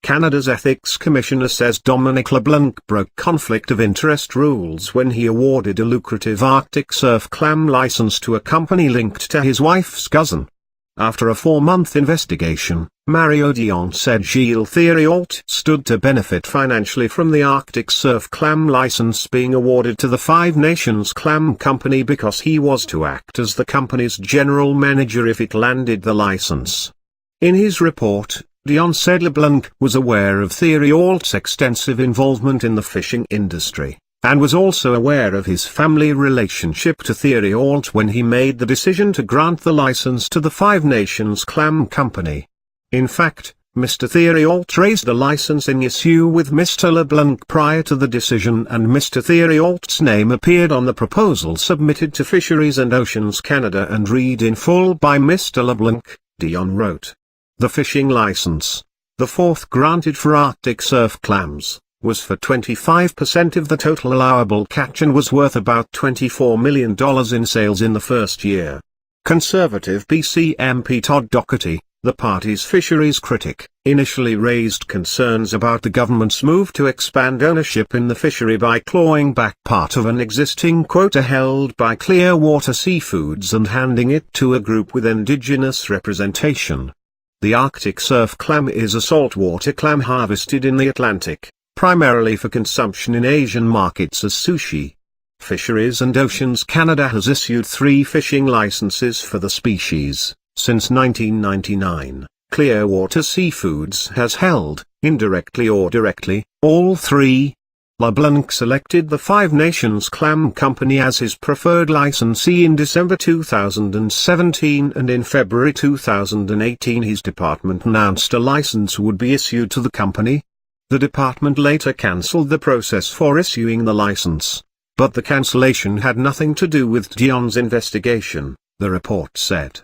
Canada's Ethics Commissioner says Dominic LeBlanc broke conflict of interest rules when he awarded a lucrative Arctic surf clam license to a company linked to his wife's cousin. After a 4-month investigation, Mario Dion said Gilles Thériault stood to benefit financially from the Arctic surf clam license being awarded to the Five Nations Clam Company because he was to act as the company's general manager if it landed the license. In his report, Dion said LeBlanc was aware of Thériault's extensive involvement in the fishing industry, and was also aware of his family relationship to Thériault when he made the decision to grant the license to the Five Nations Clam Company. In fact, Mr. Thériault raised a licensing issue with Mr. LeBlanc prior to the decision, and Mr. Thériault's name appeared on the proposal submitted to Fisheries and Oceans Canada and read in full by Mr. LeBlanc, Dion wrote. The fishing license, the fourth granted for Arctic surf clams, was for 25% of the total allowable catch and was worth about $24 million in sales in the first year. Conservative BC MP Todd Doherty, the party's fisheries critic, initially raised concerns about the government's move to expand ownership in the fishery by clawing back part of an existing quota held by Clearwater Seafoods and handing it to a group with indigenous representation. The Arctic surf clam is a saltwater clam harvested in the Atlantic, primarily for consumption in Asian markets as sushi. Fisheries and Oceans Canada has issued 3 fishing licenses for the species since 1999. Clearwater Seafoods has held, indirectly or directly, all 3. LeBlanc selected the Five Nations Clam Company as his preferred licensee in December 2017, and in February 2018 his department announced a license would be issued to the company. The department later cancelled the process for issuing the license, but the cancellation had nothing to do with Dion's investigation, the report said.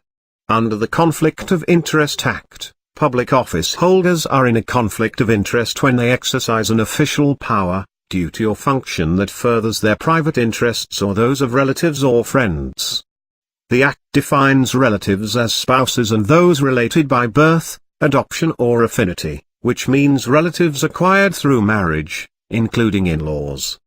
Under the Conflict of Interest Act, public office holders are in a conflict of interest when they exercise an official power, duty or function that furthers their private interests or those of relatives or friends. The Act defines relatives as spouses and those related by birth, adoption or affinity, which means relatives acquired through marriage, including in-laws.